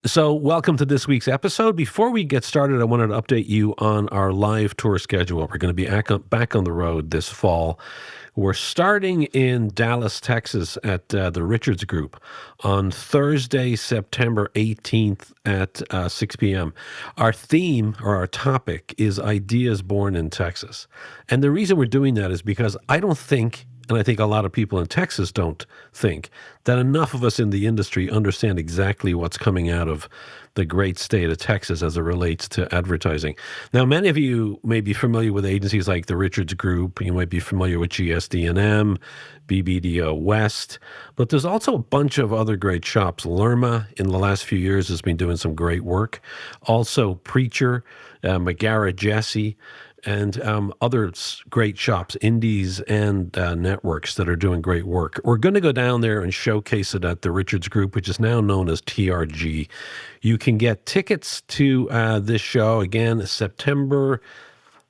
So, welcome to this week's episode. Before we get started, I wanted to update you on our live tour schedule. We're going to be back on the road this fall. We're starting in Dallas, Texas at the Richards Group on Thursday, September 18th at 6 p.m. Our theme or our topic is Ideas Born in Texas. And the reason we're doing that is because I don't think, and I think a lot of people in Texas don't think, that enough of us in the industry understand exactly what's coming out of the great state of Texas as it relates to advertising. Now, many of you may be familiar with agencies like the Richards Group. You might be familiar with GSD&M, BBDO West, but there's also a bunch of other great shops. Lerma, in the last few years, has been doing some great work. Also, Preacher, McGarrett Jesse, and other great shops, indies and networks that are doing great work. We're going to go down there and showcase it at the Richards Group, which is now known as TRG. You can get tickets to this show, again, September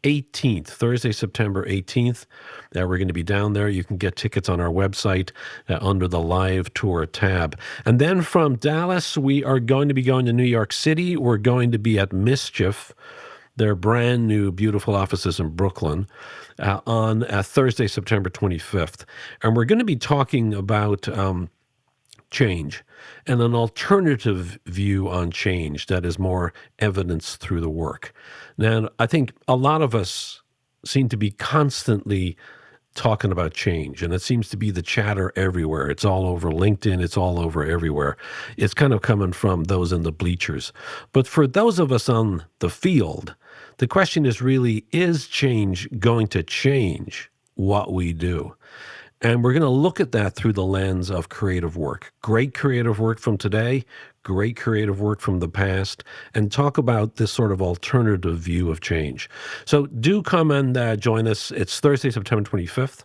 18th, Thursday, September 18th. We're going to be down there. You can get tickets on our website under the live tour tab. And then from Dallas, we are going to be going to New York City. We're going to be at Mischief, their brand new beautiful offices in Brooklyn, on Thursday, September 25th. And we're going to be talking about change and an alternative view on change that is more evidence through the work. Now, I think a lot of us seem to be constantly talking about change, and it seems to be the chatter everywhere. It's all over LinkedIn. It's all over everywhere. It's kind of coming from those in the bleachers. But for those of us on the field, the question is really, is change going to change what we do? And we're going to look at that through the lens of creative work. Great creative work from today, great creative work from the past, and talk about this sort of alternative view of change. So do come and join us. It's Thursday, September 25th.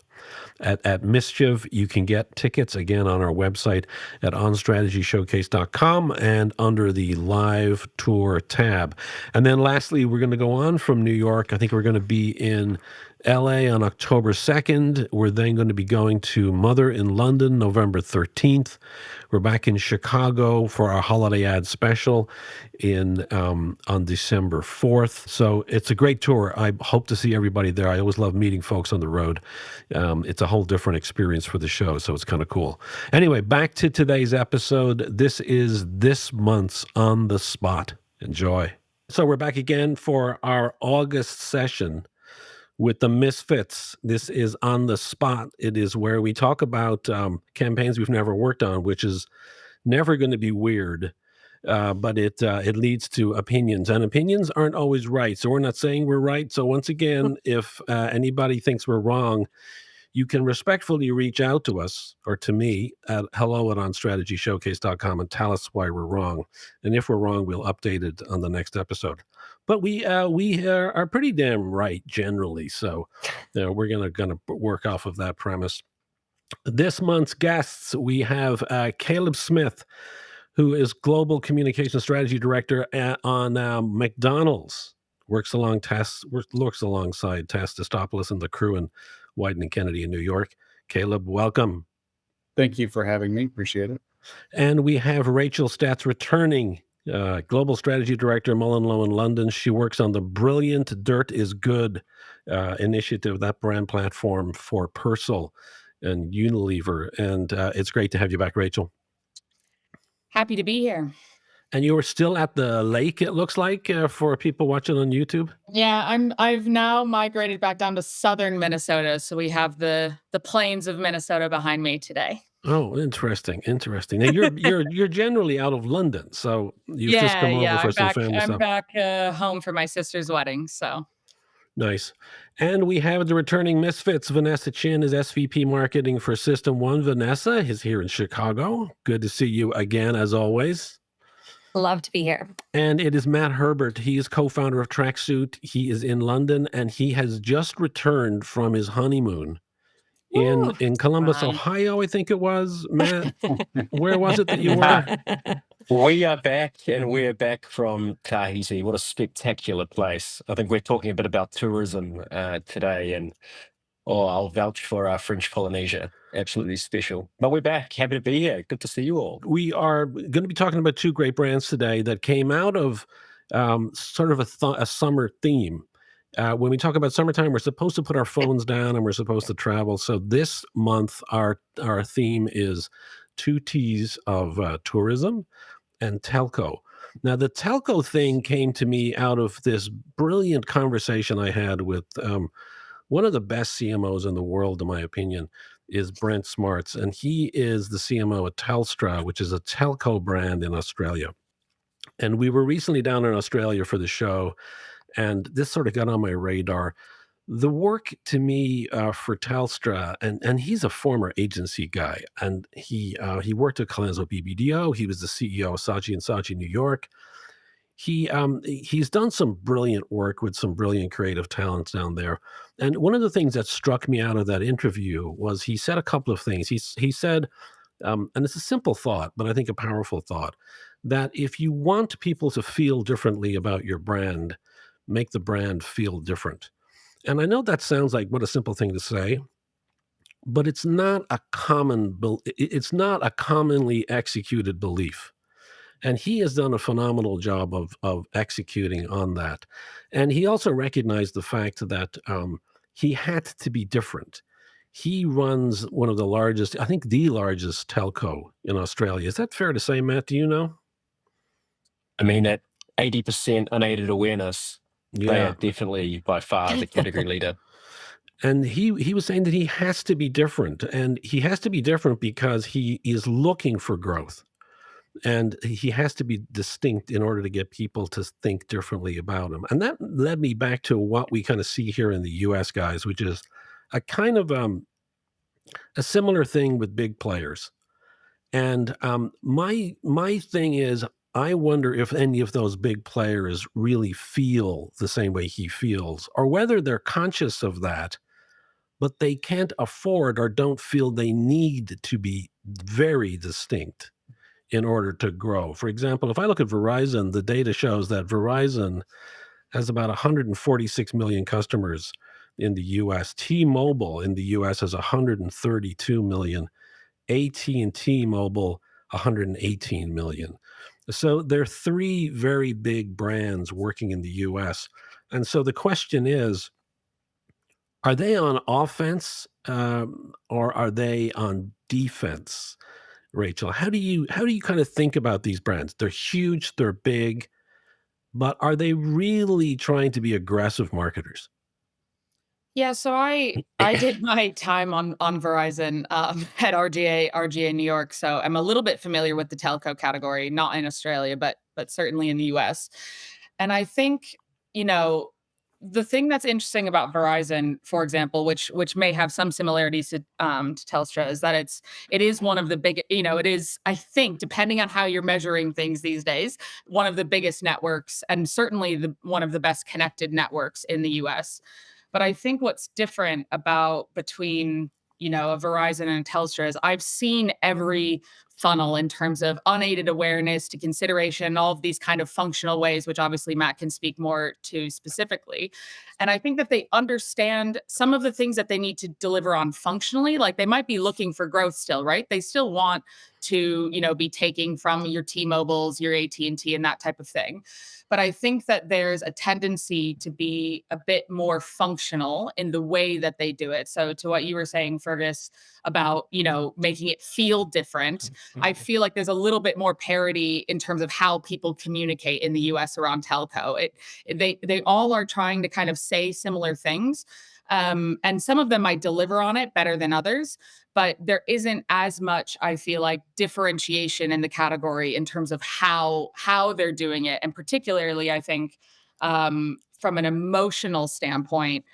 At Mischief. You can get tickets again on our website at onstrategyshowcase.com and under the live tour tab. And then lastly, we're going to go on from New York. I think we're going to be in LA on October 2nd. We're then going to be going to Mother in London, November 13th. We're back in Chicago for our holiday ad special on December 4th. So it's a great tour. I hope to see everybody there. I always love meeting folks on the road. It's a whole different experience for the show, so it's kind of cool. Anyway, back to today's episode. This is this month's On the Spot. Enjoy. So we're back again for our August session with the Misfits. This is On the Spot. It is where we talk about campaigns we've never worked on, which is never going to be weird, but it leads to opinions, and opinions aren't always right. So we're not saying we're right. So once again, if anybody thinks we're wrong, you can respectfully reach out to us or to me at hello@onstrategyshowcase.com and tell us why we're wrong. And if we're wrong, we'll update it on the next episode. But we are pretty damn right generally. So we're gonna work off of that premise. This month's guests, we have Caleb Smith, who is Global Communication Strategy Director on McDonald's. Works alongside Tess Destopoulos and the crew in Wyden and Kennedy in New York. Caleb, welcome. Thank you for having me. Appreciate it. And we have Rachael Stets returning, Global Strategy Director, MullenLowe in London. She works on the brilliant Dirt is Good initiative, that brand platform for Persil and Unilever. And it's great to have you back, Rachael. Happy to be here. And you were still at the lake, it looks like, for people watching on YouTube? Yeah, I've now migrated back down to southern Minnesota, so we have the plains of Minnesota behind me today. Oh, interesting. Now you're generally out of London, so you've just come over for some family stuff. I'm back home for my sister's wedding, so. Nice. And we have the returning Misfits. Vanessa Chin is SVP Marketing for System 1. Vanessa is here in Chicago. Good to see you again, as always. Love to be here. And it is Matt Herbert. He is co-founder of Tracksuit. He is in London, and he has just returned from his honeymoon in Columbus, Ohio, I think it was. Matt, where was it that you were? We are back, and we're back from Tahiti. What a spectacular place. I think we're talking a bit about tourism today, and Oh, I'll vouch for French Polynesia. Absolutely special. But we're back. Happy to be here. Good to see you all. We are going to be talking about two great brands today that came out of sort of a summer theme. When we talk about summertime, we're supposed to put our phones down and we're supposed to travel. So this month, our theme is two T's of tourism and telco. Now, the telco thing came to me out of this brilliant conversation I had with one of the best CMOs in the world, in my opinion, is Brent Smarts, and he is the CMO at Telstra, which is a telco brand in Australia. And we were recently down in Australia for the show, and this sort of got on my radar. The work to me for Telstra, and he's a former agency guy, and he worked at Colenso BBDO. He was the CEO of Saatchi and Saatchi New York. He's done some brilliant work with some brilliant creative talents down there. And one of the things that struck me out of that interview was he said a couple of things. He said, and it's a simple thought, but I think a powerful thought, that if you want people to feel differently about your brand, make the brand feel different. And I know that sounds like what a simple thing to say, but it's not a commonly executed belief. And he has done a phenomenal job of executing on that. And he also recognized the fact that he had to be different. He runs one of the largest, I think the largest telco in Australia. Is that fair to say, Matt? Do you know? I mean, at 80% unaided awareness, they Yeah. are definitely by far the category leader. And he was saying that he has to be different. And he has to be different because he is looking for growth. And he has to be distinct in order to get people to think differently about him. And that led me back to what we kind of see here in the US, guys, which is a kind of a similar thing with big players. And my thing is, I wonder if any of those big players really feel the same way he feels, or whether they're conscious of that, but they can't afford or don't feel they need to be very distinct in order to grow. For example, if I look at Verizon, the data shows that Verizon has about 146 million customers in the US. T-Mobile in the US has 132 million. AT&T Mobile, 118 million. So there are three very big brands working in the US. And so the question is, are they on offense or are they on defense? Rachel, how do you kind of think about these brands? They're huge, they're big, but are they really trying to be aggressive marketers? Yeah, so I did my time on Verizon at RGA New York, so I'm a little bit familiar with the telco category, not in Australia, but certainly in the US. And I think, you know, the thing that's interesting about Verizon, for example, which may have some similarities to Telstra, is that it is one of the big, it is, I think, depending on how you're measuring things these days, one of the biggest networks and certainly the one of the best connected networks in the US. But I think what's different about between, a Verizon and a Telstra is I've seen every funnel in terms of unaided awareness to consideration, all of these kind of functional ways, which obviously Matt can speak more to specifically. And I think that they understand some of the things that they need to deliver on functionally. Like they might be looking for growth still, right? They still want to, be taking from your T-Mobiles, your AT&T and that type of thing. But I think that there's a tendency to be a bit more functional in the way that they do it. So to what you were saying, Fergus, about, making it feel different, I feel like there's a little bit more parity in terms of how people communicate in the US around telco. They all are trying to kind of say similar things. And some of them might deliver on it better than others, but there isn't as much, I feel like, differentiation in the category in terms of how they're doing it. And particularly, I think, from an emotional standpoint,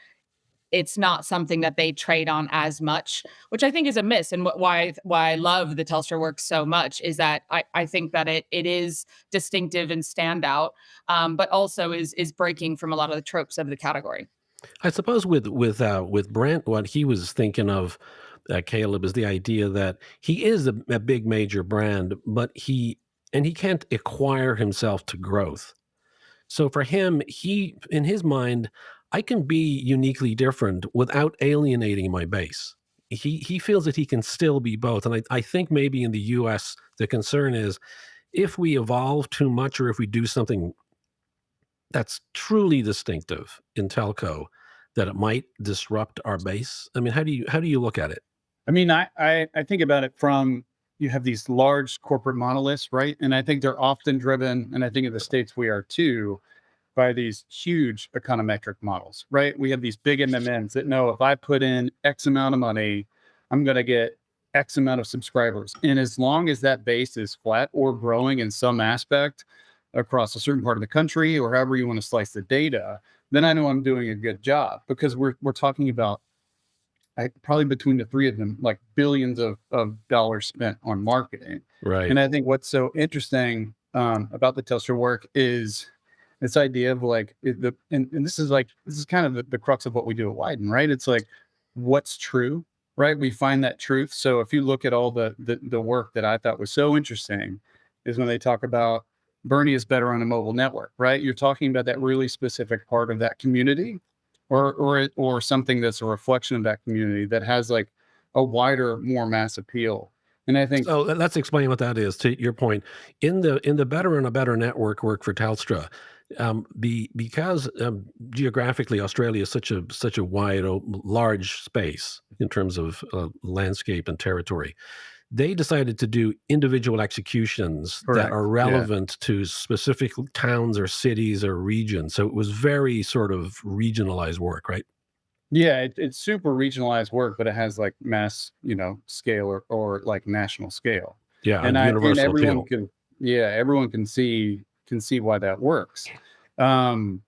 it's not something that they trade on as much, which I think is a miss. And why I love the Telstra work so much is that I think that it is distinctive and standout, but also is breaking from a lot of the tropes of the category. I suppose with Brent, what he was thinking of, Caleb, is the idea that he is a big major brand, but he can't acquire himself to growth. So for him, in his mind, I can be uniquely different without alienating my base. He feels that he can still be both. And I think maybe in the US, the concern is if we evolve too much or if we do something that's truly distinctive in telco, that it might disrupt our base. I mean, how do you look at it? I mean, I think about it from you have these large corporate monoliths, right? And I think they're often driven, and I think in the States we are too, by these huge econometric models, right? We have these big MMMs that know if I put in X amount of money, I'm going to get X amount of subscribers. And as long as that base is flat or growing in some aspect across a certain part of the country or however you want to slice the data, then I know I'm doing a good job because we're talking about probably between the three of them, like billions of dollars spent on marketing. Right. And I think what's so interesting about the Telstra work is this idea of like and this is kind of the crux of what we do at Wyden, right? It's like what's true, right? We find that truth. So if you look at all the work that I thought was so interesting is when they talk about Bernie is better on a mobile network, right? You're talking about that really specific part of that community or something that's a reflection of that community that has like a wider, more mass appeal. And I think So let's explain what that is. To your point, in the better and a better network work for Telstra, because geographically Australia is such a wide, large space in terms of landscape and territory. They decided to do individual executions that correct. are Yeah. relevant to specific towns or cities or regions. So it was very sort of regionalized work, right? Yeah, it's super regionalized work, but it has like mass, scale or like national scale. Yeah, And and and universal everyone appeal. everyone can see why that works. Um,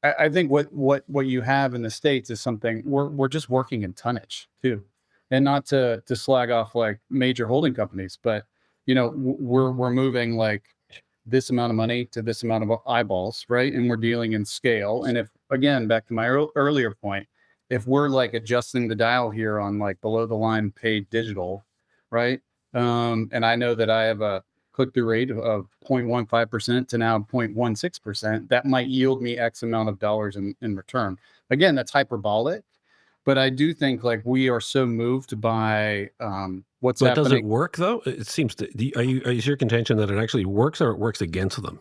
I think what you have in the States is something we're just working in tonnage too. And not to slag off like major holding companies, but we're moving like this amount of money to this amount of eyeballs, right? And we're dealing in scale. And if again, back to my earlier point, if we're like adjusting the dial here on like below the line paid digital, right? And I know that I have a click-through rate of 0.15% to now 0.16%, that might yield me X amount of dollars in return. Again, that's hyperbolic, but I do think like we are so moved by what's But does it happening. work though? It seems to. Is your contention that it actually works or it works against them?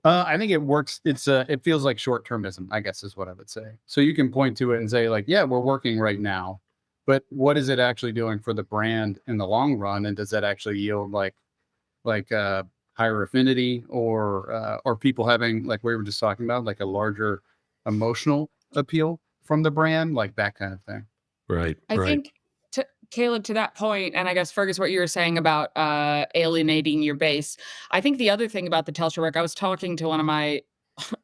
I think it works. It feels like short-termism, I guess is what I would say. So you can point to it and say like, yeah, we're working right now, but what is it actually doing for the brand in the long run? And does that actually yield like higher affinity or people having, like we were just talking about, like a larger emotional appeal from the brand, like that kind of thing. Right, I right. think Caleb, to that point, and I guess Fergus, what you were saying about alienating your base. I think the other thing about the Telstra work, I was talking to one of my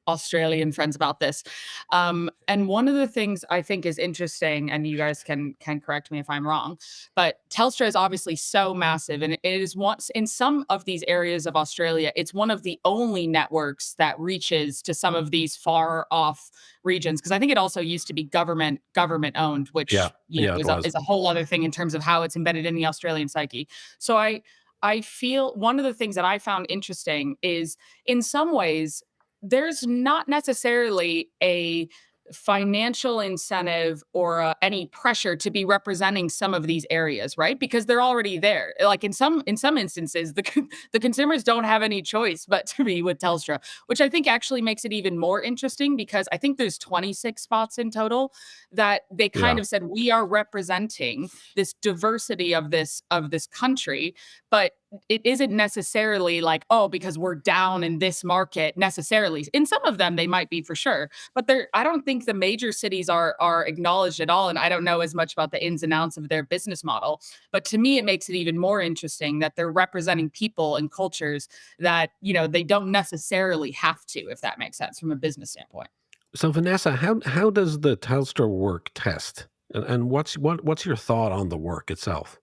Australian friends about this. And one of the things I think is interesting, and you guys can correct me if I'm wrong, but Telstra is obviously so massive, and it is once in some of these areas of Australia, it's one of the only networks that reaches to some of these far off regions. Because I think it also used to be government owned, Yeah, which yeah, it was. is a whole other thing in terms of how it's embedded in the Australian psyche. So I feel one of the things that I found interesting is in some ways there's not necessarily a financial incentive or any pressure to be representing some of these areas, right? Because they're already there. Like in some instances, the consumers don't have any choice but to be with Telstra, which I think actually makes it even more interesting because I think there's 26 spots in total that they kind Yeah. of said we are representing this diversity of this country, but it isn't necessarily like, oh, because we're down in this market necessarily. In some of them, they might be for sure, but I don't think the major cities are acknowledged at all. And I don't know as much about the ins and outs of their business model. But to me, it makes it even more interesting that they're representing people and cultures that, they don't necessarily have to, if that makes sense from a business standpoint. So Vanessa, how does the Telstra work test? And what's your thought on the work itself?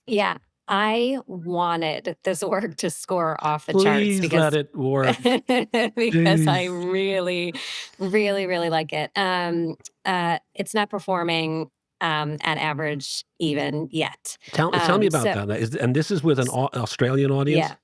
Yeah, I wanted this work to score off the charts Please let it work. because I Please. really, really, really like it. It's not performing at average even yet. Tell me about So that. And this is with an Australian audience? yeah,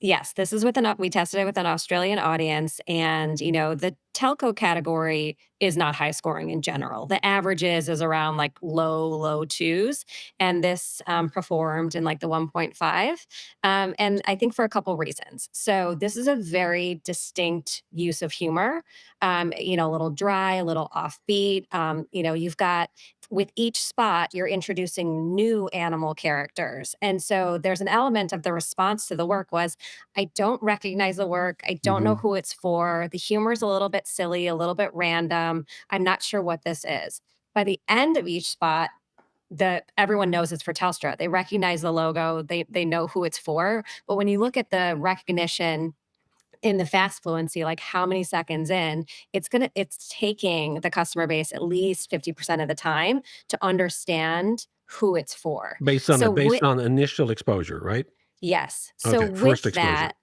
Yes, this is with we tested it with an Australian audience, and the telco category is not high scoring in general. The average is around like low twos, and this performed in like the 1.5, and I think for a couple reasons. So this is a very distinct use of humor, a little dry, a little offbeat. You've got with each spot, you're introducing new animal characters. And so there's an element of the response to the work was, I don't recognize the work. I don't know Hmm. who it's for. The humor is a little bit silly, a little bit random. I'm not sure what this is. By the end of each spot, everyone knows it's for Telstra. They recognize the logo. They know who it's for. But when you look at the recognition in the fast fluency, like how many seconds in, it's taking the customer base at least 50% of the time to understand who it's for. So Based on initial exposure, right? yes. So Okay, first with exposure. that,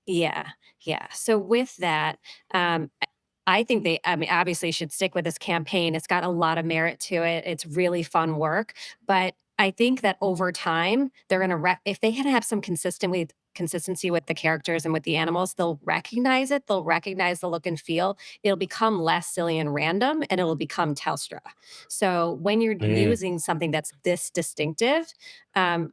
yeah, yeah. So with that, I think I mean, obviously should stick with this campaign. It's got a lot of merit to it. It's really fun work, but I think that over time they're going to if they can have some consistency with the characters and with the animals, they'll recognize it. They'll recognize the look and feel. It'll become less silly and random, and it'll become Telstra. So when you're Mm. using something that's this distinctive,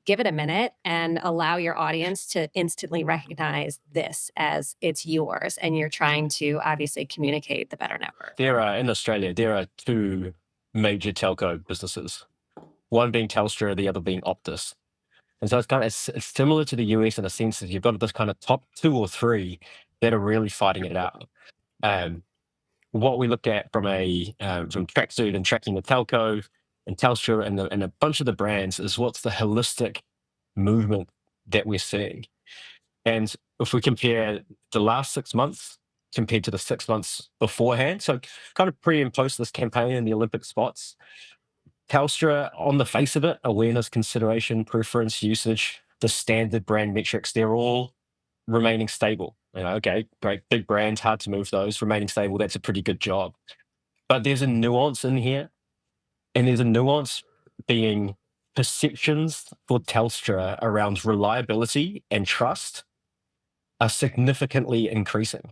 give it a minute and allow your audience to instantly recognize this as it's yours. And you're trying to obviously communicate the better network. In Australia, there are two major telco businesses, one being Telstra, the other being Optus. And so it's similar to the US in a sense that you've got this kind of top two or three that are really fighting it out. Um, what we looked at from Tracksuit and tracking the telco and Telstra and a bunch of the brands is what's the holistic movement that we're seeing. And if we compare the last 6 months compared to the 6 months beforehand, so kind of pre and post this campaign in the Olympic spots, Telstra, on the face of it, awareness, consideration, preference, usage, the standard brand metrics, they're all remaining stable. Okay, great, big brands, hard to move those, remaining stable, that's a pretty good job. But there's a nuance in here, and there's a nuance being perceptions for Telstra around reliability and trust are significantly increasing.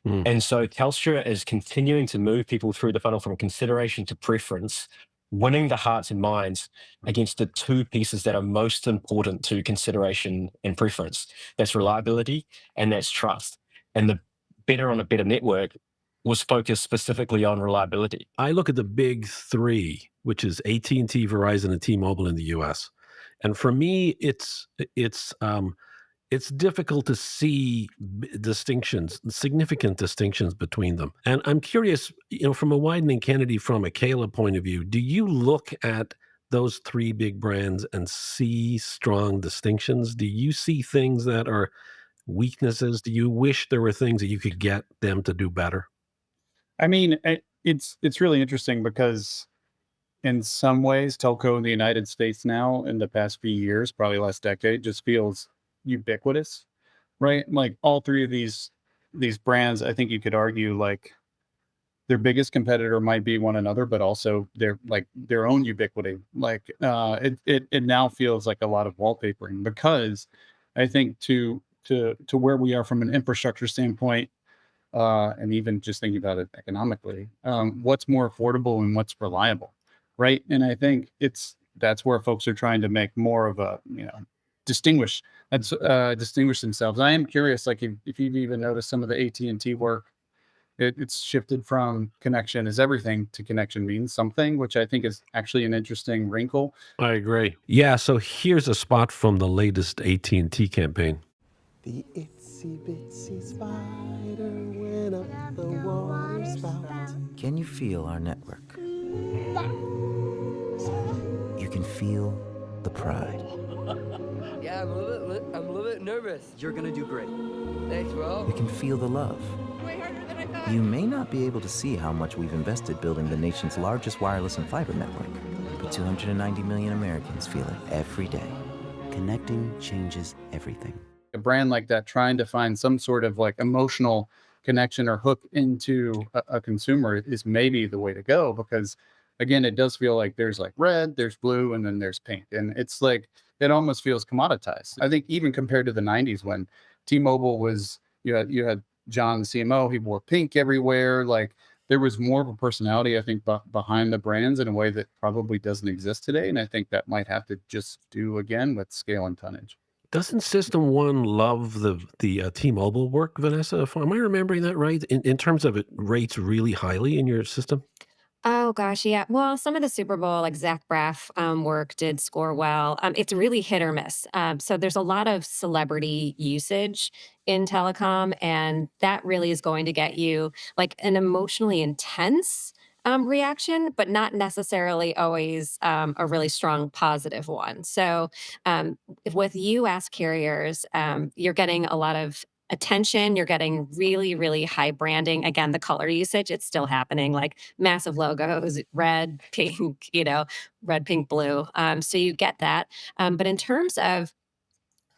Mm. And so Telstra is continuing to move people through the funnel from consideration to preference, winning the hearts and minds against the two pieces that are most important to consideration and preference. That's reliability and that's trust. And the better on a better network was focused specifically on reliability. I look at the big three, which is AT&T, Verizon, and T-Mobile in the US. And for me, it's difficult to see significant distinctions between them. And I'm curious, from a widening Kennedy from a Kayla point of view, do you look at those three big brands and see strong distinctions? Do you see things that are weaknesses? Do you wish there were things that you could get them to do better? I mean, it's really interesting because in some ways, telco in the United States now, in the past few years, probably last decade, just feels ubiquitous, right? Like all three of these brands, I think you could argue like their biggest competitor might be one another, but also they're like their own ubiquity. Like it now feels like a lot of wallpapering because I think to where we are from an infrastructure standpoint, and even just thinking about it economically, what's more affordable and what's reliable, right? And I think that's where folks are trying to make more of a distinguish themselves. I am curious, like if you've even noticed some of the AT&T work, it's shifted from connection is everything to connection means something, which I think is actually an interesting wrinkle. I agree. Yeah, so here's a spot from the latest AT&T campaign. The itsy bitsy spider went up the water spout. Can you feel our network? You can feel the pride. Yeah, I'm a little bit nervous. You're gonna do great. Thanks, bro. You can feel the love. Way harder than I thought. You may not be able to see how much we've invested building the nation's largest wireless and fiber network, but 290 million Americans feel it every day. Connecting changes everything. A brand like that trying to find some sort of like emotional connection or hook into a consumer is maybe the way to go, because again, it does feel like there's like red, there's blue, and then there's pink, and it's like it almost feels commoditized. I think even compared to the 90s when T-Mobile was, you had John, the CMO, he wore pink everywhere. Like there was more of a personality, I think, behind the brands in a way that probably doesn't exist today. And I think that might have to just do again with scale and tonnage. Doesn't System One love the T-Mobile work, Vanessa? Am I remembering that right? In terms of it rates really highly in your system? Oh gosh, yeah. Well, some of the Super Bowl, like Zach Braff work, did score well. It's really hit or miss. So there's a lot of celebrity usage in telecom, and that really is going to get you like an emotionally intense reaction, but not necessarily always a really strong positive one. So with U.S. carriers, you're getting a lot of attention. You're getting really, really high branding. Again, the color usage, it's still happening, like massive logos, red, pink, red, pink, blue. So you get that. But in terms of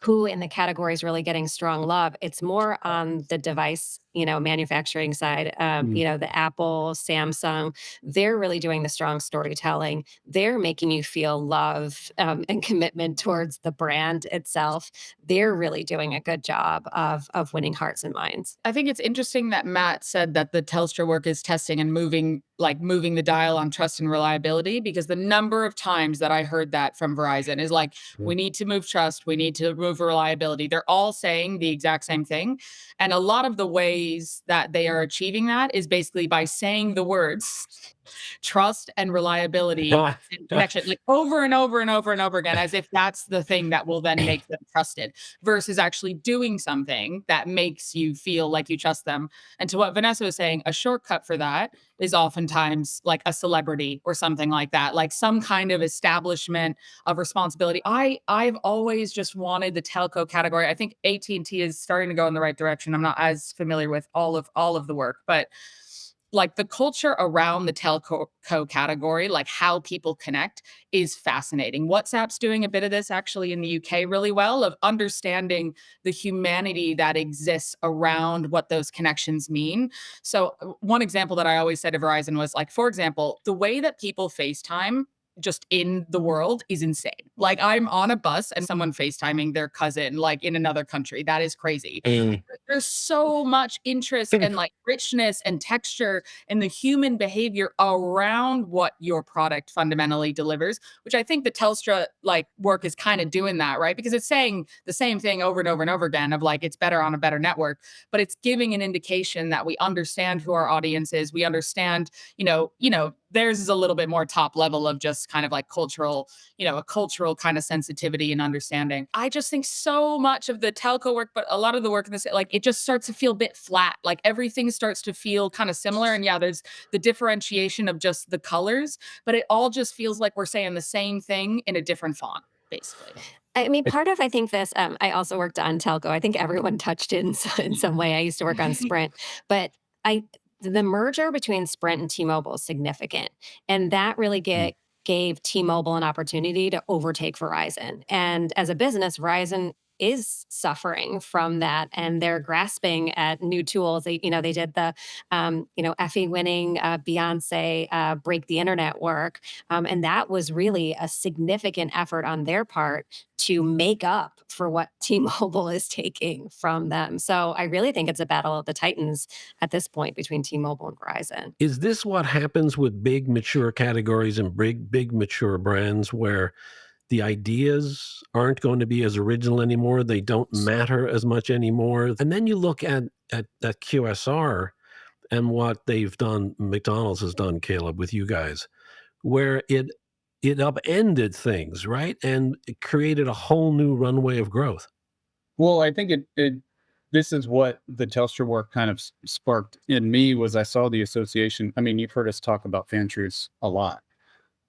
who in the category is really getting strong love, it's more on the device, manufacturing side. Mm. The Apple, Samsung, they're really doing the strong storytelling. They're making you feel love and commitment towards the brand itself. They're really doing a good job of winning hearts and minds. I think it's interesting that Matt said that the Telstra work is testing and moving the dial on trust and reliability, because the number of times that I heard that from Verizon is like, we need to move trust, we need to move reliability. They're all saying the exact same thing. And a lot of the ways that they are achieving that is basically by saying the words trust and reliability and connection, like over and over and over and over again, as if that's the thing that will then make them trusted, versus actually doing something that makes you feel like you trust them. And to what Vanessa was saying, a shortcut for that is oftentimes like a celebrity or something like that, like some kind of establishment of responsibility. I've always just wanted the telco category. I think AT&T is starting to go in the right direction. I'm not as familiar with all of the work, but like the culture around the telco category, like how people connect, is fascinating. WhatsApp's doing a bit of this actually in the UK really well, of understanding the humanity that exists around what those connections mean. So one example that I always said to Verizon was like, for example, the way that people FaceTime just in the world is insane. Like I'm on a bus and someone FaceTiming their cousin like in another country. That is crazy. There's so much interest and like richness and texture and the human behavior around what your product fundamentally delivers, which I think the Telstra like work is kind of doing that, right? Because it's saying the same thing over and over and over again of like, it's better on a better network, but it's giving an indication that we understand who our audience is. We understand, theirs is a little bit more top level of just kind of like cultural, a cultural kind of sensitivity and understanding. I just think so much of the telco work, but a lot of the work in this, like it just starts to feel a bit flat. Like everything starts to feel kind of similar. And yeah, there's the differentiation of just the colors, but it all just feels like we're saying the same thing in a different font, basically. I mean, part of I think this. I also worked on telco. I think everyone touched it in some way. I used to work on Sprint, but I the merger between Sprint and T-Mobile is significant, and that really gave T-Mobile an opportunity to overtake Verizon. And as a business, Verizon is suffering from that, and they're grasping at new tools. They did the, Effie winning Beyonce break the internet work, and that was really a significant effort on their part to make up for what T-Mobile is taking from them. So I really think it's a battle of the titans at this point between T-Mobile and Verizon. Is this what happens with big mature categories and big mature brands where the ideas aren't going to be as original anymore? They don't matter as much anymore. And then you look at QSR and what they've done, McDonald's has done, Caleb, with you guys, where it upended things, right? And it created a whole new runway of growth. Well, I think this is what the Telstra work kind of sparked in me, was I saw the association. I mean, you've heard us talk about fan truths a lot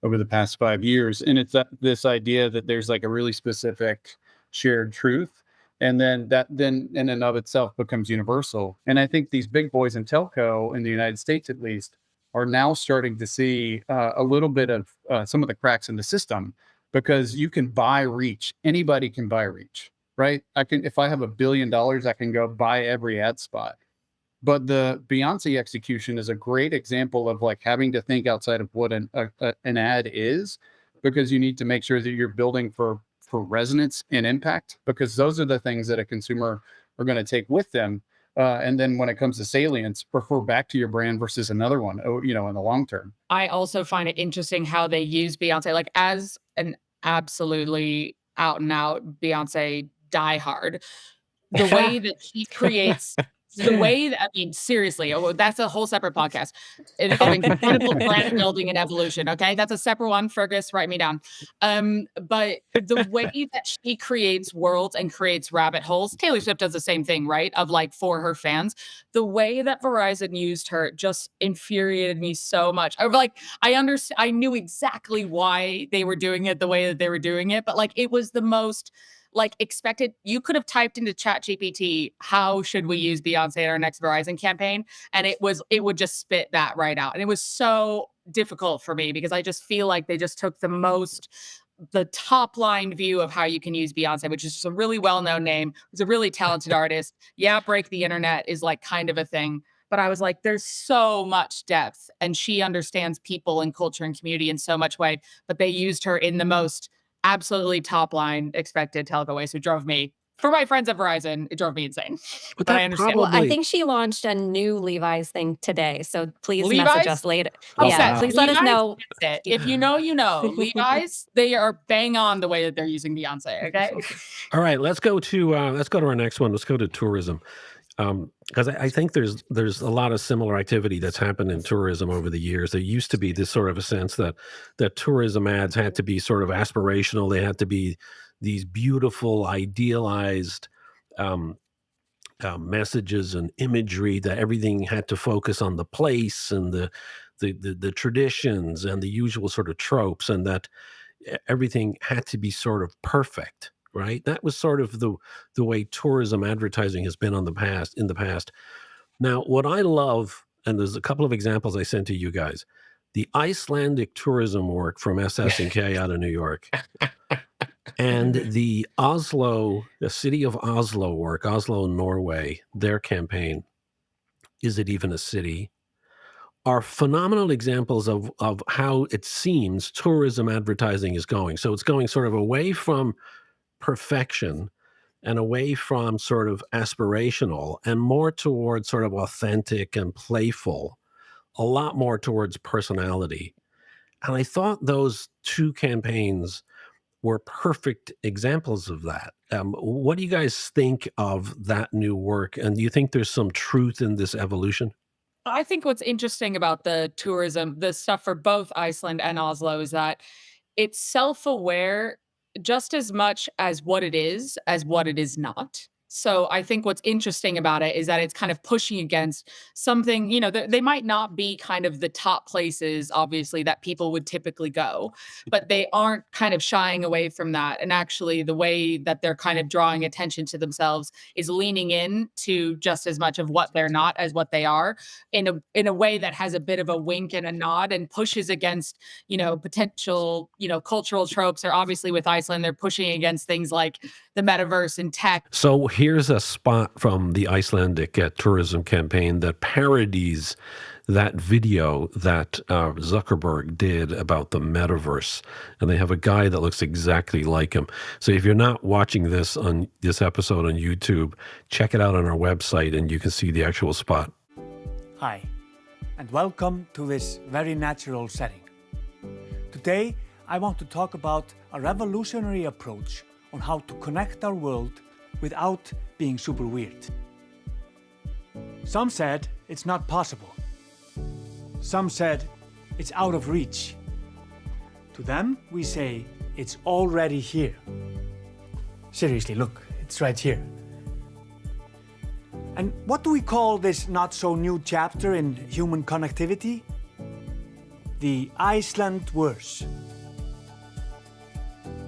over the past 5 years. And it's this idea that there's like a really specific shared truth. And then that then in and of itself becomes universal. And I think these big boys in telco in the United States, at least, are now starting to see a little bit of some of the cracks in the system, because you can buy reach. Anybody can buy reach, right? If I have $1 billion, I can go buy every ad spot. But the Beyonce execution is a great example of like having to think outside of what an ad is, because you need to make sure that you're building for resonance and impact, because those are the things that a consumer are going to take with them. And then when it comes to salience, prefer back to your brand versus another one, in the long term. I also find it interesting how they use Beyonce, like, as an absolutely out and out Beyonce diehard. The way that she creates, the way that, I mean, seriously, that's a whole separate podcast of incredible planet building and evolution. Okay, that's a separate one. Fergus, write me down. But the way that she creates worlds and creates rabbit holes, Taylor Swift does the same thing, right? Of like for her fans, the way that Verizon used her just infuriated me so much. I knew exactly why they were doing it the way that they were doing it, but like it was the most like expected. You could have typed into ChatGPT, how should we use Beyonce in our next Verizon campaign? And it would just spit that right out. And it was so difficult for me because I just feel like they just took the top line view of how you can use Beyonce, which is just a really well-known name. Who's a really talented artist. Yeah, break the internet is like kind of a thing. But I was like, there's so much depth and she understands people and culture and community in so much way. But they used her in the most absolutely top line expected telco way. So it drove me, for my friends at Verizon, it drove me insane. But But I that understand. Well, I probably think she launched a new Levi's thing today, so please message Levi's? us later. Oh, Yeah, wow. please let us Levi's know. gets it. If you know, you know. Levi's, they are bang on the way that they're using Beyonce. Okay. All right, let's go to our next one. Let's go to tourism. Because I think there's a lot of similar activity that's happened in tourism over the years. There used to be this sort of a sense that tourism ads had to be sort of aspirational. They had to be these beautiful, idealized messages and imagery, that everything had to focus on the place and the traditions and the usual sort of tropes, and that everything had to be sort of perfect. Right? That was sort of the way tourism advertising has been in the past. Now, what I love, and there's a couple of examples I sent to you guys, the Icelandic tourism work from SS&K out of New York, and the city of Oslo work, Oslo, Norway, their campaign, Is It Even a City, are phenomenal examples of how it seems tourism advertising is going. So it's going sort of away from perfection and away from sort of aspirational and more towards sort of authentic and playful, a lot more towards personality. And I thought those two campaigns were perfect examples of that. What do you guys think of that new work? And do you think there's some truth in this evolution? I think what's interesting about the tourism, the stuff for both Iceland and Oslo, is that it's self-aware just as much as what it is not. So I think what's interesting about it is that it's kind of pushing against something, they might not be kind of the top places, obviously, that people would typically go, but they aren't kind of shying away from that. And actually, the way that they're kind of drawing attention to themselves is leaning in to just as much of what they're not as what they are, in a way that has a bit of a wink and a nod and pushes against, potential, cultural tropes. Or obviously with Iceland, they're pushing against things like the metaverse and tech. So here's a spot from the Icelandic tourism campaign that parodies that video that Zuckerberg did about the metaverse. And they have a guy that looks exactly like him. So if you're not watching this episode on YouTube, check it out on our website and you can see the actual spot. Hi, and welcome to this very natural setting. Today, I want to talk about a revolutionary approach on how to connect our world without being super weird. Some said it's not possible. Some said it's out of reach. To them, we say it's already here. Seriously, look, it's right here. And what do we call this not-so-new chapter in human connectivity? The Iceland-verse.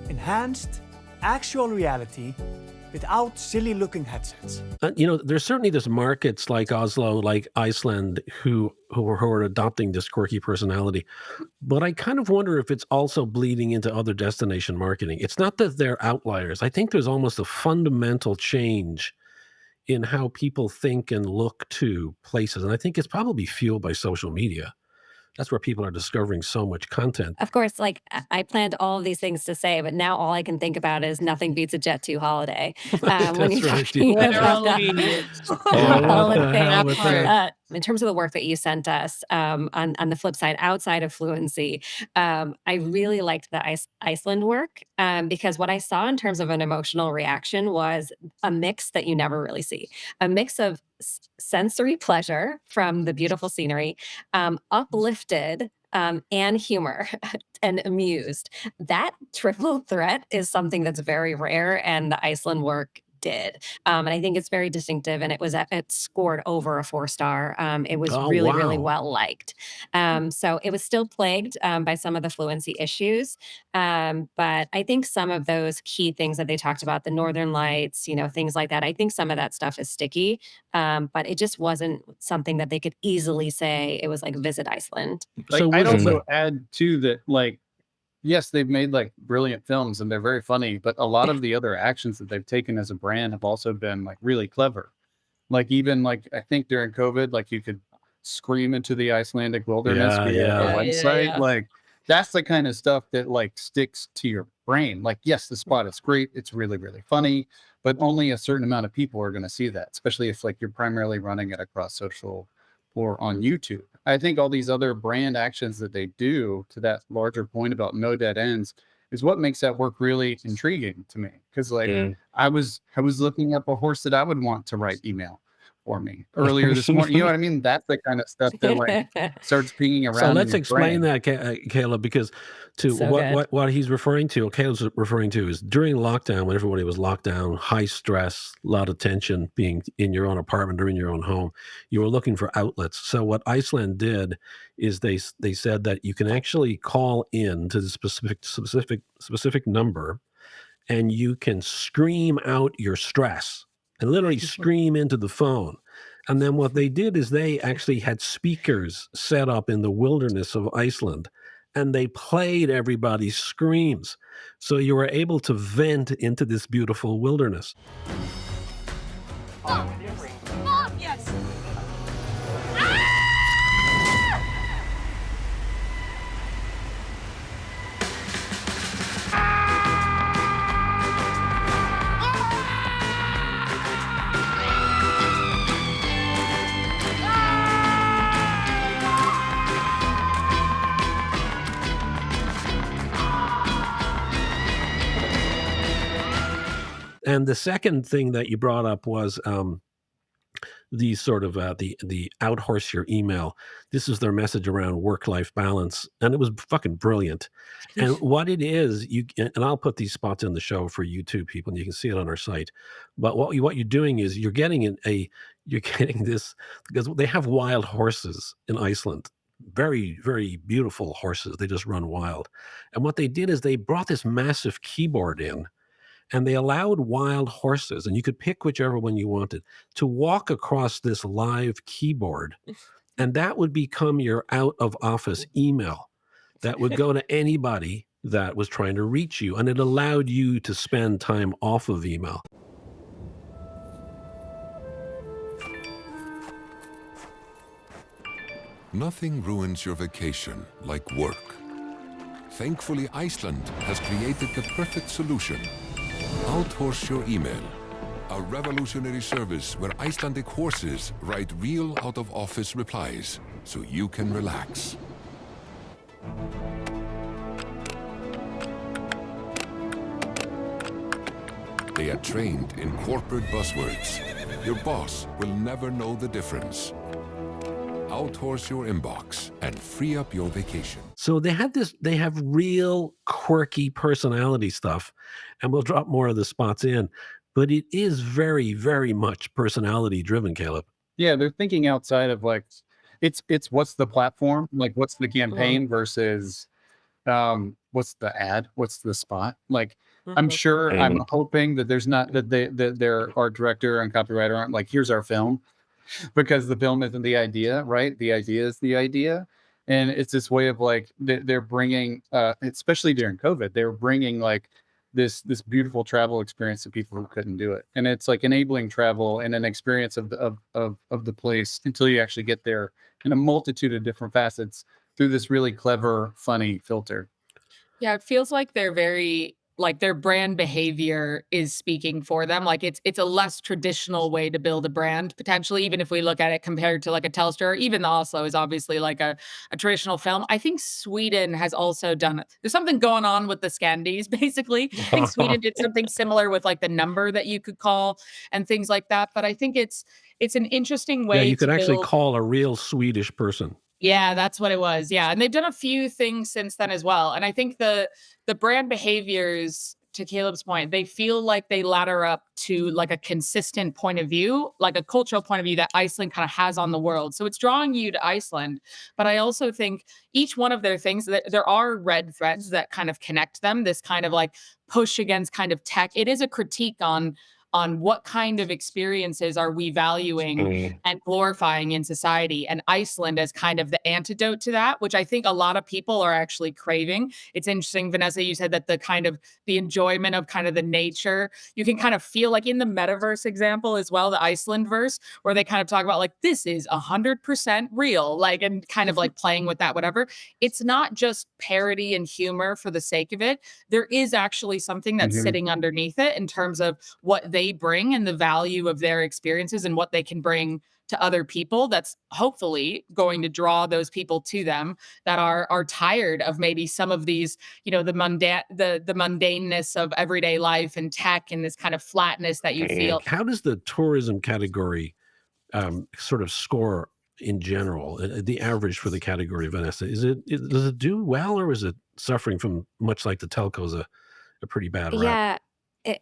Enhanced, actual reality without silly-looking headsets. There's certainly this markets like Oslo, like Iceland, who are adopting this quirky personality. But I kind of wonder if it's also bleeding into other destination marketing. It's not that they're outliers. I think there's almost a fundamental change in how people think and look to places. And I think it's probably fueled by social media. That's where people are discovering so much content. Of course, like I planned all of these things to say, but now all I can think about is nothing beats a Jet2 holiday. When you're That's right. talking about Literally. Yeah, all what of the hell That with part. that? in terms of the work that you sent us, on the flip side, outside of fluency, I really liked the Iceland work, because what I saw in terms of an emotional reaction was a mix that you never really see, a mix of sensory pleasure from the beautiful scenery, uplifted, and humor and amused. That triple threat is something that's very rare, and the Iceland work did. And I think it's very distinctive, and it scored over a 4-star. It was Oh, really wow. well liked. So it was still plagued by some of the fluency issues, but I think some of those key things that they talked about, the Northern Lights, things like that. I think some of that stuff is sticky, but it just wasn't something that they could easily say it was like visit Iceland. Like, So I'd was also add too that, like, yes, they've made like brilliant films and they're very funny, but a lot of the other actions that they've taken as a brand have also been like really clever. Like, even like, I think during COVID, like, you could scream into the Icelandic wilderness Yeah, via yeah. a Yeah, yeah, website. yeah. Like, that's the kind of stuff that like sticks to your brain. Like, yes, the spot is great. It's really, really funny, but only a certain amount of people are going to see that, especially if like you're primarily running it across social or on YouTube. I think all these other brand actions that they do, to that larger point about no dead ends, is what makes that work really intriguing to me. Because like, Mm. I was looking up a horse that I would want to write email for me earlier this morning. You know what I mean? That's the kind of stuff that like starts pinging So around in let's your explain brain. that, Caleb, because to So good. what he's referring to, Caleb's referring to, is during lockdown, when everybody was locked down, high stress, a lot of tension, being in your own apartment or in your own home, you were looking for outlets. So what Iceland did is they said that you can actually call in to the specific number, and you can scream out your stress and literally scream into the phone. And then what they did is they actually had speakers set up in the wilderness of Iceland, and they played everybody's screams. So you were able to vent into this beautiful wilderness. Mom, yes. And the second thing that you brought up was the sort of the outhorse your email. This is their message around work-life balance, and it was fucking brilliant. And what it is, and I'll put these spots in the show for YouTube people, and you can see it on our site. But what you're doing is you're getting you're getting this, because they have wild horses in Iceland. Very, very beautiful horses. They just run wild. And what they did is they brought this massive keyboard in, and they allowed wild horses, and you could pick whichever one you wanted, to walk across this live keyboard, and that would become your out of office email that would go to anybody that was trying to reach you, and it allowed you to spend time off of email. Nothing ruins your vacation like work. Thankfully, Iceland has created the perfect solution. Outhorse your email, a revolutionary service where Icelandic horses write real out-of-office replies so you can relax. They are trained in corporate buzzwords. Your boss will never know the difference. Outhorse your inbox and free up your vacation. So they have real quirky personality stuff, and we'll drop more of the spots in, but it is very, very much personality driven, Caleb. Yeah, they're thinking outside of like, it's what's the platform, like what's the campaign versus what's the ad, what's the spot. Like, I'm sure, I'm hoping that there's not that their art director and copywriter aren't like, here's our film, because the film isn't the idea, right? The idea is the idea. And it's this way of like, they're bringing, especially during COVID, they're bringing like this beautiful travel experience to people who couldn't do it. And it's like enabling travel and an experience of the place until you actually get there in a multitude of different facets through this really clever, funny filter. Yeah, it feels like they're very like their brand behavior is speaking for them. Like it's a less traditional way to build a brand, potentially, even if we look at it compared to like a Telstra or even the Oslo is obviously like a traditional film. I think Sweden has also done it. There's something going on with the Scandies, basically. I think Sweden did something similar with like the number that you could call and things like that. But I think it's an interesting Yeah, way you could to actually build. call a real Swedish person. Yeah, that's what it was. Yeah, and they've done a few things since then as well. And I think the brand behaviors, to Caleb's point, they feel like they ladder up to like a consistent point of view, like a cultural point of view that Iceland kind of has on the world. So it's drawing you to Iceland. But I also think each one of their things, there are red threads that kind of connect them. This kind of like push against kind of tech. It is a critique on what kind of experiences are we valuing and glorifying in society, and Iceland as kind of the antidote to that, which I think a lot of people are actually craving. It's interesting, Vanessa, you said that the enjoyment of kind of the nature, you can kind of feel like in the metaverse example as well, the Iceland verse, where they kind of talk about like, this is 100% real, like, and kind of like playing with that, whatever. It's not just parody and humor for the sake of it. There is actually something that's sitting underneath it in terms of what they bring and the value of their experiences and what they can bring to other people, that's hopefully going to draw those people to them that are tired of maybe some of these, the mundaneness of everyday life and tech and this kind of flatness that you feel. How does the tourism category sort of score in general? The average for the category, Vanessa, does it do well, or is it suffering from, much like the telcos, a pretty bad rap? Yeah,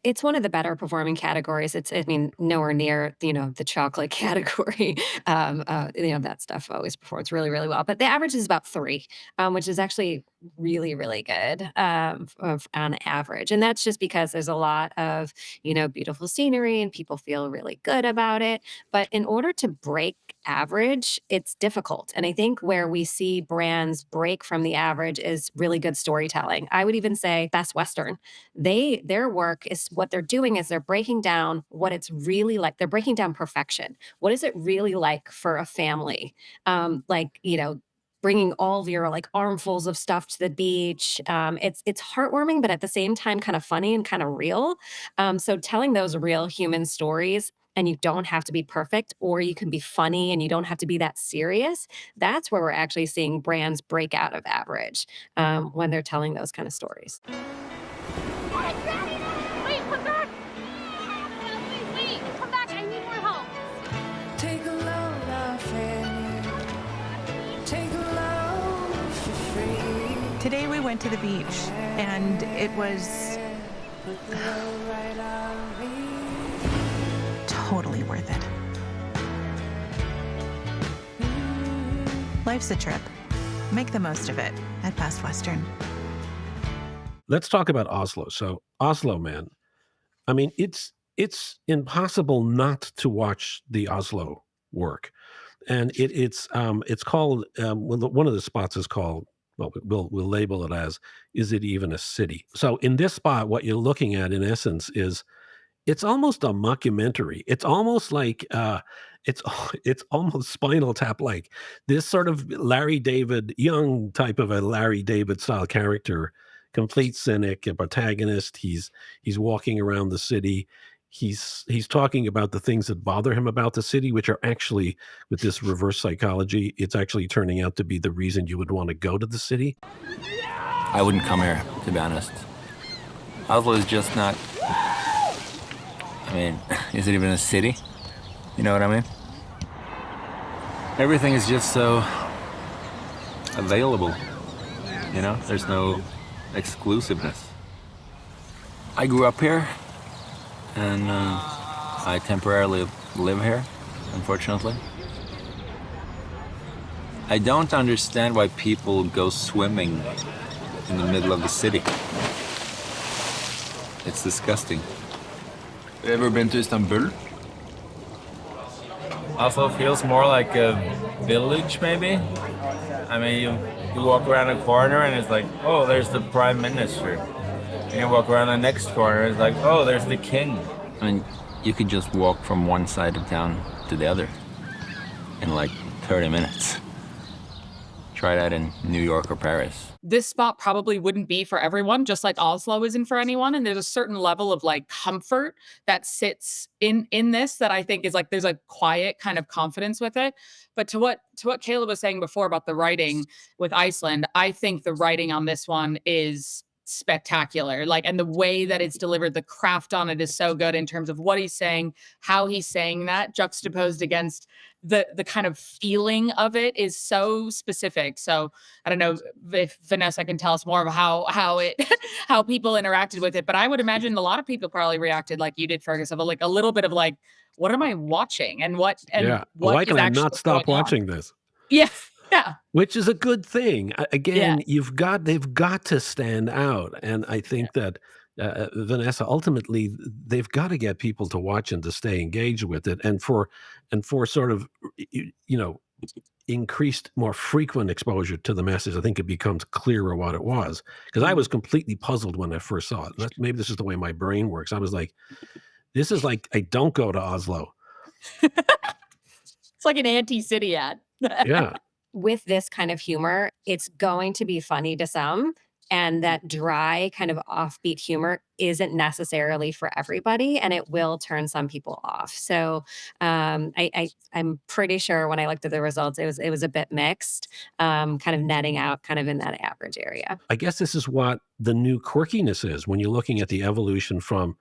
it's one of the better performing categories. I mean, nowhere near, the chocolate category. That stuff always performs really, really well. But the average is about 3, which is actually really, really good on average. And that's just because there's a lot of, beautiful scenery and people feel really good about it. But in order to break average, it's difficult. And I think where we see brands break from the average is really good storytelling. I would even say Best Western. Their work is what they're doing is they're breaking down what it's really like. They're breaking down perfection. What is it really like for a family? Bringing all of your like armfuls of stuff to the beach. It's heartwarming, but at the same time, kind of funny and kind of real. So telling those real human stories, and you don't have to be perfect, or you can be funny and you don't have to be that serious. That's where we're actually seeing brands break out of average when they're telling those kind of stories. Wait, come back! Wait, come back, I need more help. Take a load off and take a load for free. Today we went to the beach and it was totally worth it. Life's a trip. Make the most of it at Best Western. Let's talk about Oslo. So Oslo, man, I mean, it's impossible not to watch the Oslo work, and it's called one of the spots is called, well, we'll label it as, is it even a city? So in this spot, what you're looking at in essence is it's almost a mockumentary. It's almost like it's almost Spinal Tap like. This sort of Larry David, young type of a Larry David style character, complete cynic, a protagonist. He's walking around the city. He's talking about the things that bother him about the city, which are actually, with this reverse psychology, it's actually turning out to be the reason you would want to go to the city. I wouldn't come here, to be honest. Oslo is just not... I mean, is it even a city? You know what I mean? Everything is just so available, There's no exclusiveness. I grew up here, and I temporarily live here, unfortunately. I don't understand why people go swimming in the middle of the city. It's disgusting. Have you ever been to Istanbul? Oslo feels more like a village, maybe. I mean, you walk around a corner and it's like, oh, there's the prime minister. And you walk around the next corner, it's like, oh, there's the king. I mean, you could just walk from one side of town to the other in like 30 minutes. try that in New York or Paris. This spot probably wouldn't be for everyone, just like Oslo isn't for anyone. And there's a certain level of like comfort that sits in this that I think is like there's a quiet kind of confidence with it. But to what Caleb was saying before about the writing with Iceland, I think the writing on this one is spectacular. Like, and the way that it's delivered, the craft on it is so good in terms of what he's saying, how he's saying that, juxtaposed against the kind of feeling of it is so specific. So I don't know if Vanessa can tell us more of how it how people interacted with it, but I would imagine a lot of people probably reacted like you did, Fergus, of like a little bit of like, what am I watching, and what Yeah. what Why is can I actually not stop going on? watching this? Yeah, yeah, Which is a good thing. yeah. Again, they've got to stand out, and I think that Vanessa, ultimately, they've got to get people to watch and to stay engaged with it, and for sort of increased, more frequent exposure to the message. I think it becomes clearer what it was, because I was completely puzzled when I first saw it. Maybe this is the way my brain works. I was like, this is like a don't go to Oslo. It's like an anti-city ad. Yeah. With this kind of humor, it's going to be funny to some, and that dry kind of offbeat humor isn't necessarily for everybody, and it will turn some people off. So I'm pretty sure when I looked at the results, it was a bit mixed, kind of netting out kind of in that average area. I guess this is what the new quirkiness is when you're looking at the evolution from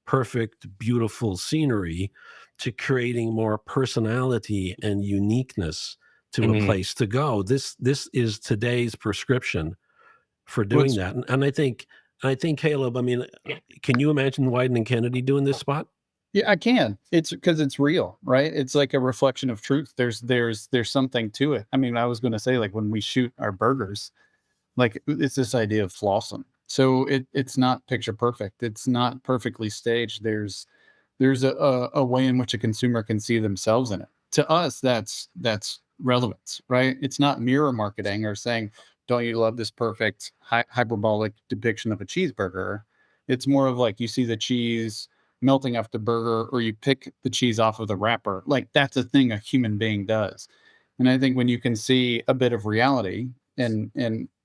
perfect, beautiful scenery to creating more personality and uniqueness to a place to go. This is today's prescription for doing that. And I think Caleb, I mean, can you imagine Wyden and Kennedy doing this spot? Yeah, I can. It's because it's real, right? It's like a reflection of truth. There's something to it. I mean, I was going to say, like, when we shoot our burgers, like, it's this idea of flossing. So it's not picture perfect. It's not perfectly staged. There's a way in which a consumer can see themselves in it. To us, that's relevance, right? It's not mirror marketing or saying, don't you love this perfect hyperbolic depiction of a cheeseburger? It's more of like, you see the cheese melting off the burger, or you pick the cheese off of the wrapper. Like, that's a thing a human being does. And I think when you can see a bit of reality in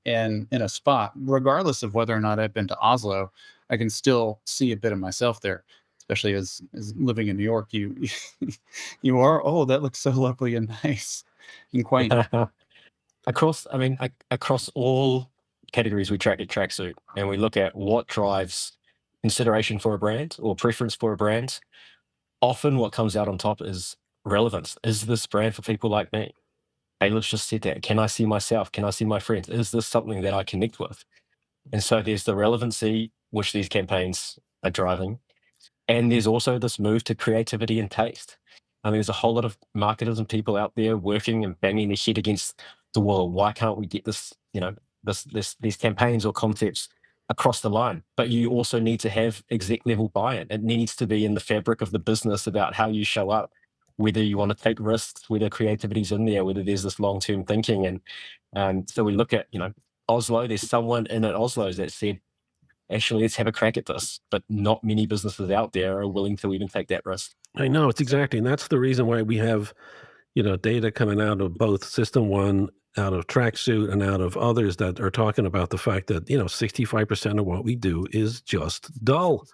a spot, regardless of whether or not I've been to Oslo, I can still see a bit of myself there. Especially as living in New York, you are, oh, that looks so lovely and nice and quaint. Across all categories, we track at Tracksuit, and we look at what drives consideration for a brand or preference for a brand. Often what comes out on top is relevance. Is this brand for people like me? Hey, let's just sit there. Can I see myself? Can I see my friends? Is this something that I connect with? And so there's the relevancy which these campaigns are driving. And there's also this move to creativity and taste. I mean, there's a whole lot of marketers and people out there working and banging their head against the wall. Why can't we get this, these campaigns or concepts across the line? But you also need to have exec level buy-in. It needs to be in the fabric of the business about how you show up, whether you want to take risks, whether creativity's in there, whether there's this long-term thinking. And so we look at, Oslo, there's someone in at Oslo that said, actually, let's have a crack at this. But not many businesses out there are willing to even take that risk. I know, it's exactly, and that's the reason why we have, data coming out of both System 1, out of Tracksuit, and out of others that are talking about the fact that, 65% of what we do is just dull.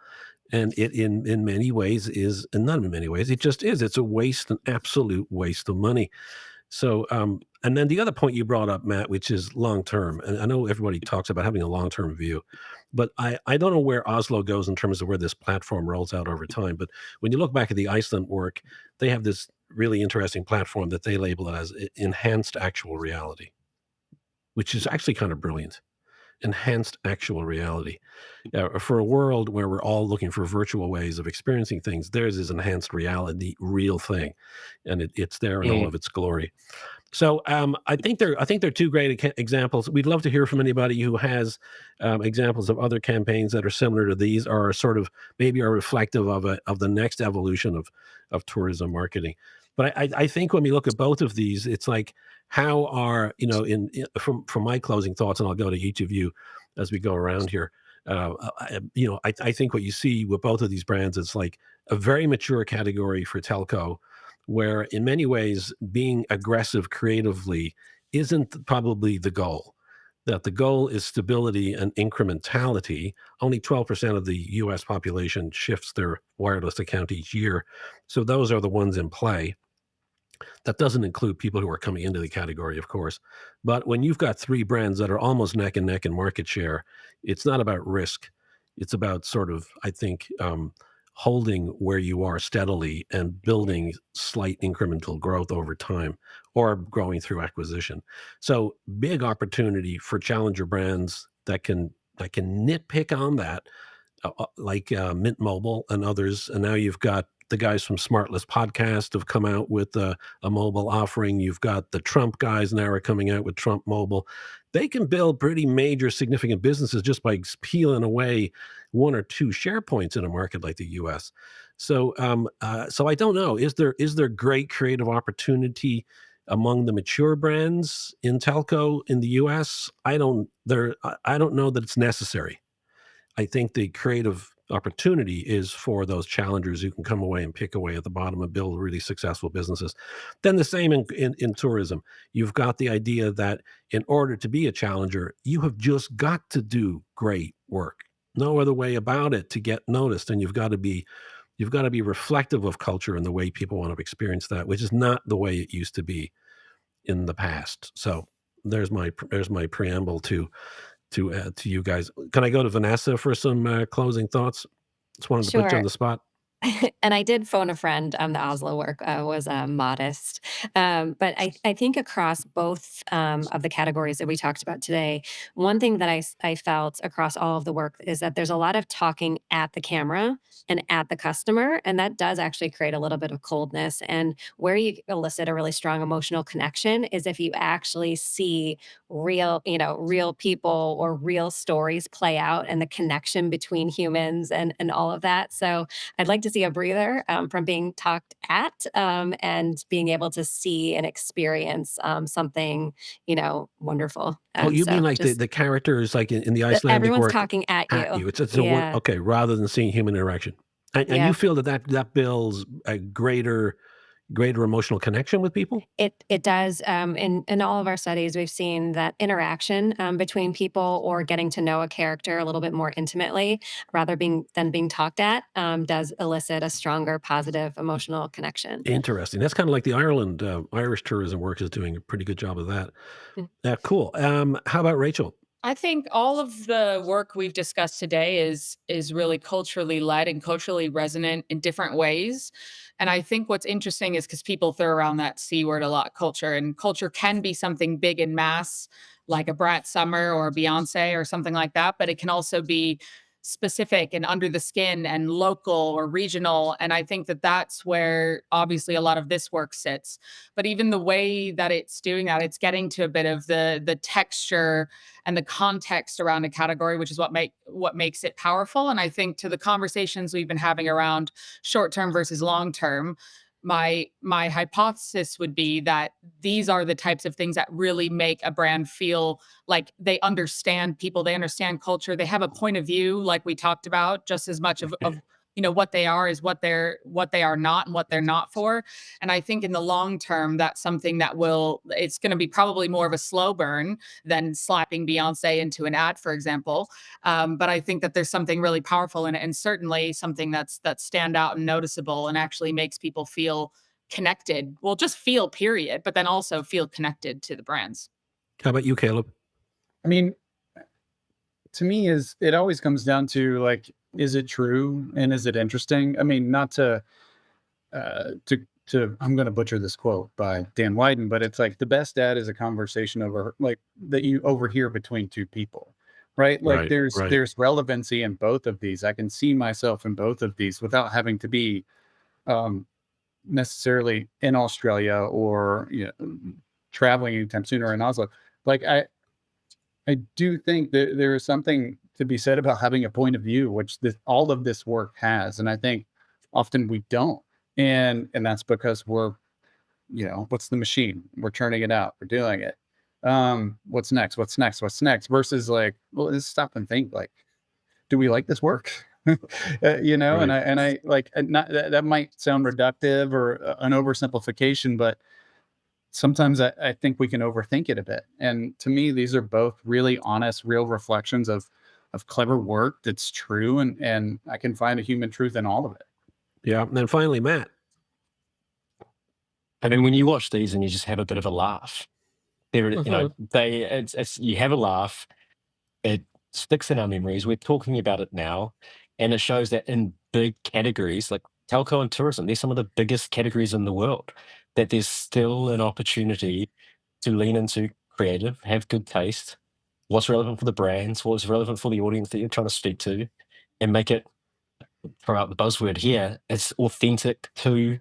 And it in many ways is, and not in many ways, it just is. It's a waste, an absolute waste of money. So, and then the other point you brought up, Matt, which is long-term, and I know everybody talks about having a long-term view, but I don't know where Oslo goes in terms of where this platform rolls out over time. But when you look back at the Iceland work, they have this really interesting platform that they label it as enhanced actual reality, which is actually kind of brilliant. Enhanced actual reality. For a world where we're all looking for virtual ways of experiencing things, theirs is enhanced reality, real thing, and it's there in all of its glory. So I think they're two great examples. We'd love to hear from anybody who has examples of other campaigns that are similar to these, or sort of maybe are reflective of the next evolution of tourism marketing. But I think when we look at both of these, it's like, how are, from my closing thoughts, and I'll go to each of you as we go around here. I think what you see with both of these brands, it's like a very mature category for telco, where in many ways being aggressive creatively isn't probably the goal. That the goal is stability and incrementality. Only 12% of the US population shifts their wireless account each year. So those are the ones in play. That doesn't include people who are coming into the category, of course. But when you've got three brands that are almost neck and neck in market share, it's not about risk. It's about sort of, I think, holding where you are steadily and building slight incremental growth over time or growing through acquisition. So big opportunity for challenger brands that can nitpick on that, like Mint Mobile and others. And now you've got the guys from Smartless Podcast have come out with a mobile offering. You've got the Trump guys now are coming out with Trump Mobile. They can build pretty major, significant businesses just by peeling away one or two share points in a market like the U.S. So I don't know. Is there great creative opportunity among the mature brands in telco in the U.S.? I don't know that it's necessary. I think the creative opportunity is for those challengers who can come away and pick away at the bottom and build really successful businesses. Then the same in tourism. You've got the idea that in order to be a challenger, you have just got to do great work. No other way about it to get noticed. And you've got to be reflective of culture and the way people want to experience that, which is not the way it used to be in the past. So there's my preamble to you guys. Can I go to Vanessa for some closing thoughts? Just wanted to put you on Sure. the spot. And I did phone a friend. The Oslo work was modest. But I think across both of the categories that we talked about today, one thing that I felt across all of the work is that there's a lot of talking at the camera and at the customer. And that does actually create a little bit of coldness. And where you elicit a really strong emotional connection is if you actually see real people or real stories play out and the connection between humans and all of that. So I'd like to see a breather from being talked at and being able to see and experience something, wonderful. Oh, you mean So like the, just the characters like in the Icelandic everyone's work talking at at you. you? It's a one, Yeah. okay, rather than seeing human interaction. And you Yeah. feel that builds a greater emotional connection with people? It does. In all of our studies, we've seen that interaction between people or getting to know a character a little bit more intimately, than being talked at, does elicit a stronger positive emotional connection. Interesting. That's kind of like the Irish tourism work is doing a pretty good job of that. Mm. Cool. How about Rachel? I think all of the work we've discussed today is really culturally led and culturally resonant in different ways. And I think what's interesting is because people throw around that C word a lot, culture, and culture can be something big and mass, like a Brat Summer or a Beyonce or something like that, but it can also be specific and under the skin and local or regional. And I think that that's where obviously a lot of this work sits. But even the way that it's doing that, it's getting to a bit of the texture and the context around a category, which is what makes it powerful. And I think to the conversations we've been having around short term versus long term, my hypothesis would be that these are the types of things that really make a brand feel like they understand people, they understand culture, they have a point of view, like we talked about, just as much of what they are is what they are not and what they're not for. And I think in the long term, that's something that it's going to be probably more of a slow burn than slapping Beyonce into an ad, for example. But I think that there's something really powerful in it, and certainly something that's stand out and noticeable and actually makes people feel connected. Well, just feel, period, but then also feel connected to the brands. How about you, Caleb? I mean, to me, it always comes down to like, is it true and is it interesting? I mean, not to I'm going to butcher this quote by Dan Wyden, but it's like the best ad is a conversation over like that you overhear between two people, right? Like Right, right. there's relevancy in both of these. I can see myself in both of these without having to be necessarily in Australia or traveling anytime soon or in Oslo. Like I do think that there is something to be said about having a point of view, which all of this work has, and I think often we don't, and that's because we're, what's the machine? We're churning it out, we're doing it. What's next? What's next? What's next? Versus like, well, let's stop and think. Like, do we like this work? And Right. I like not that might sound reductive or an oversimplification, but sometimes I think we can overthink it a bit. And to me, these are both really honest, real reflections of clever work that's true, and I can find a human truth in all of it. Yeah. And then finally, Matt. I mean, when you watch these and you just have a bit of a laugh, you know, it's you have a laugh, it sticks in our memories. We're talking about it now, and it shows that in big categories like telco and tourism, they're some of the biggest categories in the world, that there's still an opportunity to lean into creative, have good taste, what's relevant for the brands, what's relevant for the audience that you're trying to speak to, and make it, throw out the buzzword here, it's authentic to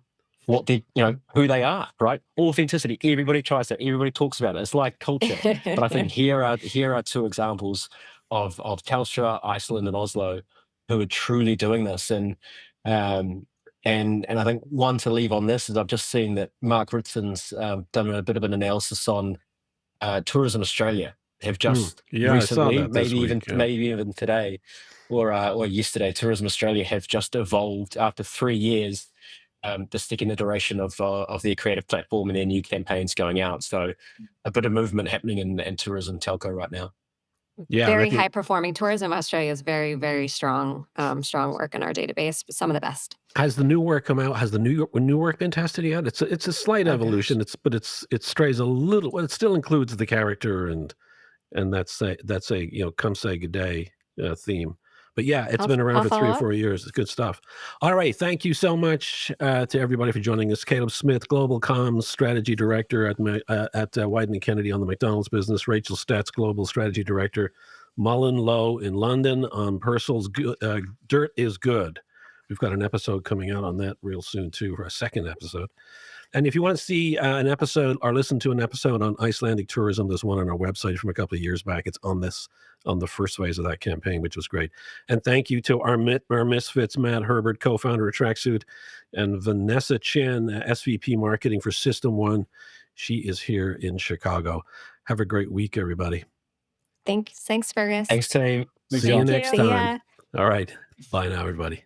what they, you know, who they are, right? Authenticity. Everybody tries that. Everybody talks about it. It's like culture. But I think here are two examples of Telstra, Iceland, and Oslo who are truly doing this. And I think one to leave on this is I've just seen that Mark Ritson's done a bit of an analysis on Tourism Australia. Have just Yeah, I saw recently, that this week, yeah. maybe even today or yesterday, Tourism Australia have just evolved after 3 years, the sticking the duration of their creative platform and their new campaigns going out. So a bit of movement happening in tourism telco right now. Yeah, Very high performing tourism. Australia is very, very strong, strong work in our database, but some of the best. Has the new work come out? Has the new work been tested yet? It's a slight evolution. It strays a little. Well, it still includes the character and that's a come say good day theme. But yeah, it's been around for 3 or 4 years. It's good stuff. All right, thank you so much to everybody for joining us. Caleb Smith, Global Comms Strategy Director at Wyden & Kennedy on the McDonald's business. Rachael Stets, Global Strategy Director, MullenLowe in London on Purcell's Dirt is Good. We've got an episode coming out on that real soon too, for a second episode. And if you want to see an episode or listen to an episode on Icelandic tourism, there's one on our website from a couple of years back. It's on the first phase of that campaign, which was great. And thank you to our misfits, Matt Herbert, co-founder of Tracksuit, and Vanessa Chen, SVP Marketing for System One. She is here in Chicago. Have a great week, everybody. Thanks, Fergus. Thanks, team. See you next See time. ya. All right. Bye now, everybody.